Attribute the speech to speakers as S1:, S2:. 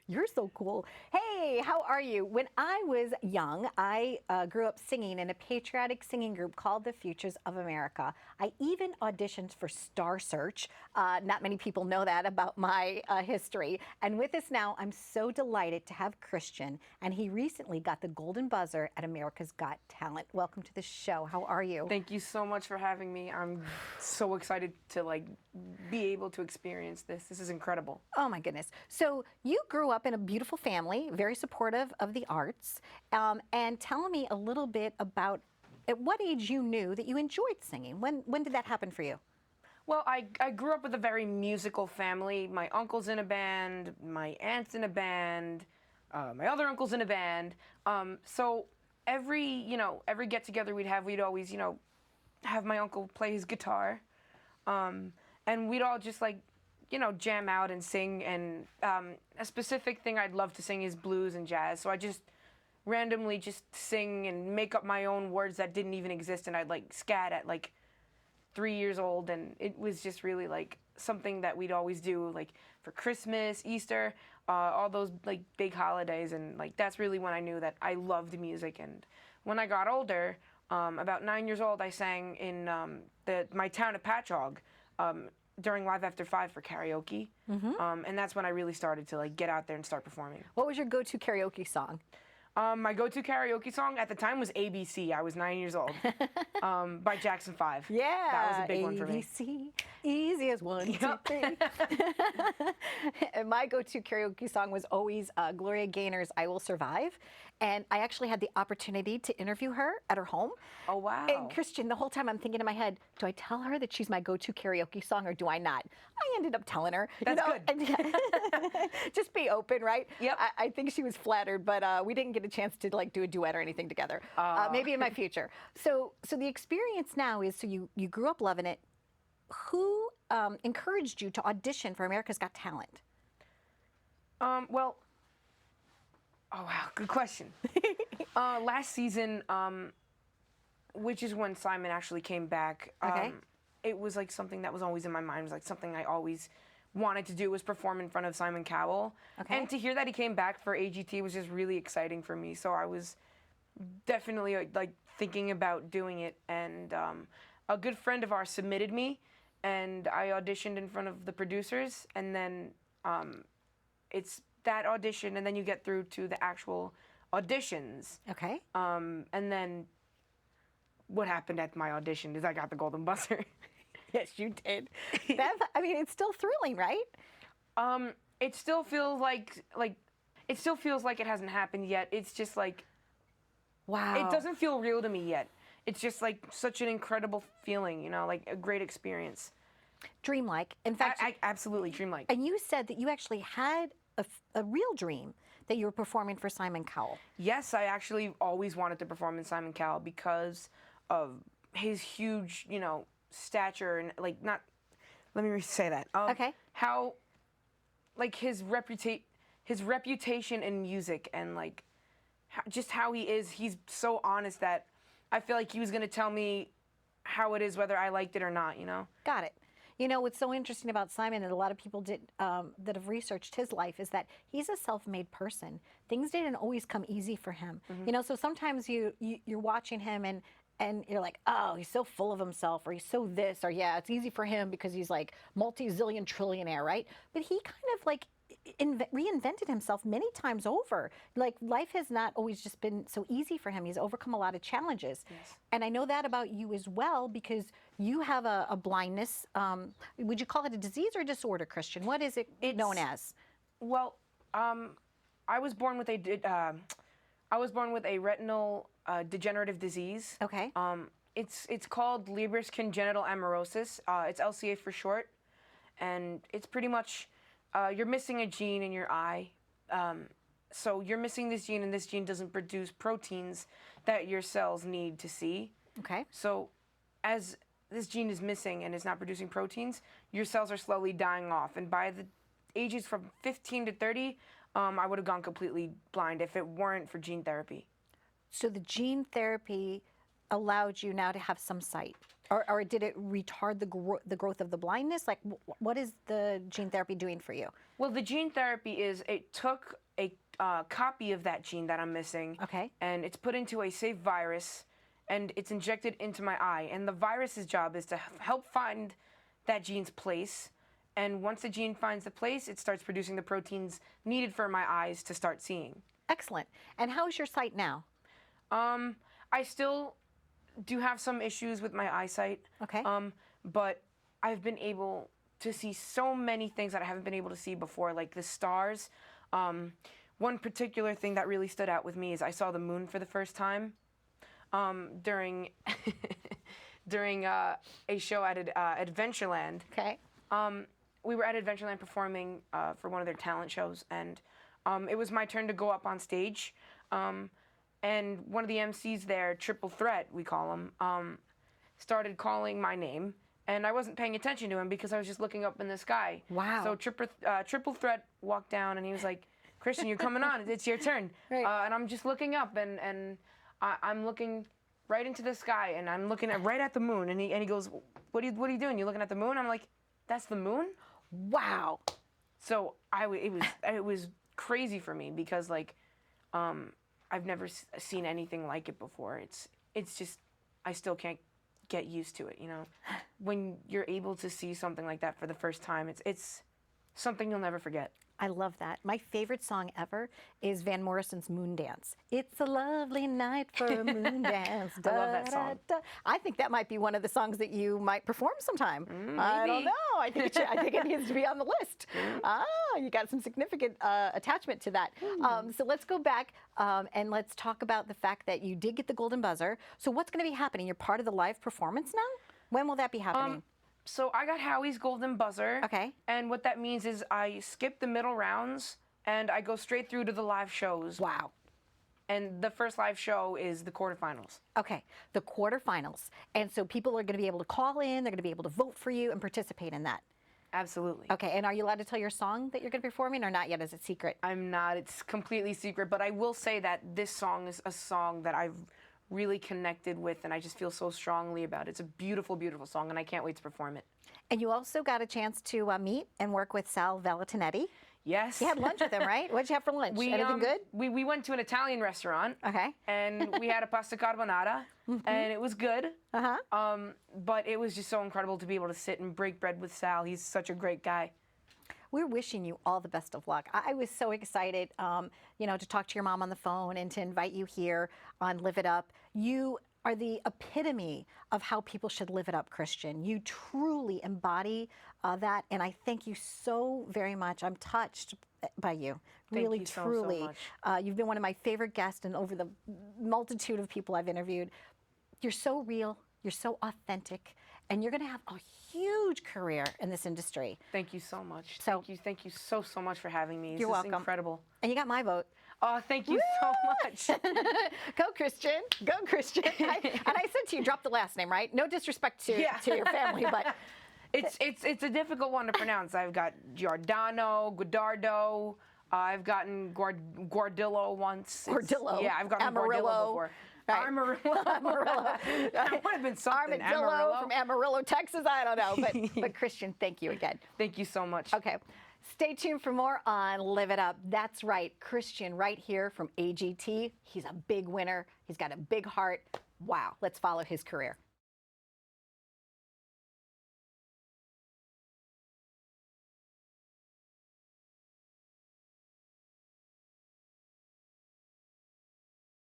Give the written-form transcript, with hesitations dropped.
S1: You're so cool. Hey, how are you? When I was young, I grew up singing in a patriotic singing group called the Futures of America. I even auditioned for Star Search. Not many people know that about my history. And with us now, I'm so delighted to have Christian. And he recently got the Golden Buzzer at America's Got Talent. Welcome to the show. How are you?
S2: Thank you so much for having me. I'm so excited to be able to experience this. This is incredible.
S1: Oh my goodness. So you grew up in a beautiful family, very supportive of the arts. And tell me a little bit about at what age you knew that you enjoyed singing. When did that happen for you?
S2: Well, I grew up with a very musical family. My uncle's in a band, my aunt's in a band, my other uncle's in a band. So every get-together we'd always, have my uncle play his guitar. And we'd all just jam out and sing. And a specific thing I'd love to sing is blues and jazz. So I just randomly just sing and make up my own words that didn't even exist. And I'd scat at 3 years old. And it was just really something that we'd always do for Christmas, Easter, all those big holidays. And that's really when I knew that I loved music. And when I got older, about 9 years old, I sang in my town of Patchogue. During Live After 5 for karaoke. And that's when I really started to get out there and start performing.
S1: What was your go-to karaoke song?
S2: My go-to karaoke song at the time was ABC. I was 9 years old. By Jackson 5.
S1: Yeah.
S2: That was a big one for me.
S1: ABC, easy as 1, 2, 3. And my go-to karaoke song was always Gloria Gaynor's I Will Survive. And I actually had the opportunity to interview her at her home.
S2: Oh, wow.
S1: And Christian, the whole time I'm thinking in my head, do I tell her that she's my go-to karaoke song or do I not? I ended up telling her.
S2: That's good.
S1: And, just be open, right?
S2: Yep.
S1: I think she was flattered, but we didn't get a chance to do a duet or anything together. Maybe in my future. So the experience now is, so you grew up loving it. Who encouraged you to audition for America's Got Talent?
S2: Well, oh wow, good question. Last season, which is when Simon actually came back,
S1: Okay.
S2: it was something that was always in my mind. It was something I always wanted to do, was perform in front of Simon Cowell.
S1: Okay.
S2: And to hear that he came back for AGT was just really exciting for me. So I was definitely thinking about doing it. And a good friend of ours submitted me, and I auditioned in front of the producers. And then it's that audition, and then you get through to the actual auditions.
S1: Okay.
S2: And then what happened at my audition is I got the Golden Buzzer.
S1: Yes, you did. It's still thrilling, right?
S2: It still feels it still feels like it hasn't happened yet. It's just
S1: Wow.
S2: it doesn't feel real to me yet. It's just such an incredible feeling, a great experience.
S1: Dreamlike. In fact,
S2: I absolutely dreamlike.
S1: and you said that you actually had a real dream that you were performing for Simon Cowell.
S2: Yes, I actually always wanted to perform in Simon Cowell because of his huge, stature and not. Let me say that.
S1: Okay.
S2: How, his reputation in music and just how he is. He's so honest that I feel like he was gonna tell me how it is, whether I liked it or not.
S1: Got it. What's so interesting about Simon, and a lot of people that have researched his life, is that he's a self-made person. Things didn't always come easy for him. So sometimes you're watching him and you're like, oh, he's so full of himself, or he's so this, or yeah, it's easy for him because he's multi-zillion trillionaire, right? But he kind of reinvented himself many times over. Life has not always just been so easy for him. He's overcome a lot of challenges.
S2: Yes.
S1: And I know that about you as well, because you have a blindness. Would you call it a disease or a disorder, Christian? What is it known as?
S2: Well, I was born with a retinal degenerative disease.
S1: Okay.
S2: It's called Leber's congenital amaurosis. It's LCA for short, and it's pretty much you're missing a gene in your eye. So you're missing this gene, and this gene doesn't produce proteins that your cells need to see.
S1: Okay.
S2: So as this gene is missing and it's not producing proteins, your cells are slowly dying off. And by the ages from 15 to 30, I would have gone completely blind if it weren't for gene therapy.
S1: So the gene therapy allowed you now to have some sight. Or did it retard the growth of the blindness? Like, what is the gene therapy doing for you?
S2: Well, the gene therapy is it took a copy of that gene that I'm missing,
S1: Okay.
S2: and it's put into a safe virus, and it's injected into my eye. And the virus's job is to help find that gene's place. And once the gene finds the place, it starts producing the proteins needed for my eyes to start seeing.
S1: Excellent. And how's your sight now?
S2: I still do have some issues with my eyesight.
S1: Okay.
S2: But I've been able to see so many things that I haven't been able to see before, like the stars. One particular thing that really stood out with me is I saw the moon for the first time during during a show at Adventureland.
S1: Okay.
S2: We were at Adventureland performing for one of their talent shows, and it was my turn to go up on stage. And one of the MCs there, Triple Threat, we call him, started calling my name. And I wasn't paying attention to him because I was just looking up in the sky.
S1: Wow.
S2: So Triple Threat walked down and he was like, Christian, you're coming on. It's your turn.
S1: Right.
S2: And I'm just looking up and I'm looking right into the sky and I'm looking right at the moon. And he goes, what are you doing? You looking at the moon? I'm like, that's the moon?
S1: Wow.
S2: So it was crazy for me because like I've never seen anything like it before. It's just I still can't get used to it, you know. When you're able to see something like that for the first time, it's something you'll never forget.
S1: I love that. My favorite song ever is Van Morrison's Moon Dance. It's a lovely night for a moon dance.
S2: I love that song.
S1: I think that might be one of the songs that you might perform sometime. I don't know. I think it needs to be on the list. You got some significant attachment to that. So let's go back and let's talk about the fact that you did get the golden buzzer. So what's going to be happening? You're part of the live performance now? When will that be happening?
S2: So I got Howie's golden buzzer.
S1: Okay.
S2: And what that means is I skip the middle rounds and I go straight through to the live shows.
S1: Wow.
S2: And the first live show is the quarterfinals.
S1: Okay, the quarterfinals. And so people are going to be able to call in, they're going to be able to vote for you and participate in that.
S2: Absolutely.
S1: Okay, and are you allowed to tell your song that you're going to be performing or not yet? Is it secret?
S2: I'm not. It's completely secret. But I will say that this song is a song that I've really connected with and I just feel so strongly about it. It's a beautiful, beautiful song and I can't wait to perform it.
S1: And you also got a chance to meet and work with Sal Valentinetti.
S2: Yes.
S1: You had lunch with him, right? What did you have for lunch? Anything good?
S2: We went to an Italian restaurant.
S1: Okay.
S2: And we had a pasta carbonara and it was good. But it was just so incredible to be able to sit and break bread with Sal. He's such a great guy.
S1: We're wishing you all the best of luck. I was so excited, to talk to your mom on the phone and to invite you here on Live It Up. You are the epitome of how people should live it up, Christian. You truly embody that, and I thank you so very much. I'm touched by you, really,
S2: Thank you
S1: truly.
S2: so much.
S1: You've been one of my favorite guests, and over the multitude of people I've interviewed, you're so real, you're so authentic, and you're going to have a huge career in this industry.
S2: Thank you so much.
S1: So,
S2: thank you so much for having me.
S1: You're welcome.
S2: Incredible.
S1: And you got my vote.
S2: Oh, thank you so much.
S1: Go, Christian. Go, Christian. And I said to you, drop the last name, right? No disrespect to your family, but
S2: it's a difficult one to pronounce. I've got Giordano, Guardardo. I've gotten Guardillo once.
S1: Guardillo.
S2: Yeah, I've gotten Guardillo before.
S1: Right.
S2: Amarillo. That would have been something.
S1: Armadillo
S2: Amarillo
S1: from Amarillo, Texas. I don't know, but Christian, thank you again.
S2: Thank you so much.
S1: Okay. Stay tuned for more on Live It Up. That's right, Christian right here from AGT. He's a big winner. He's got a big heart. Wow, let's follow his career.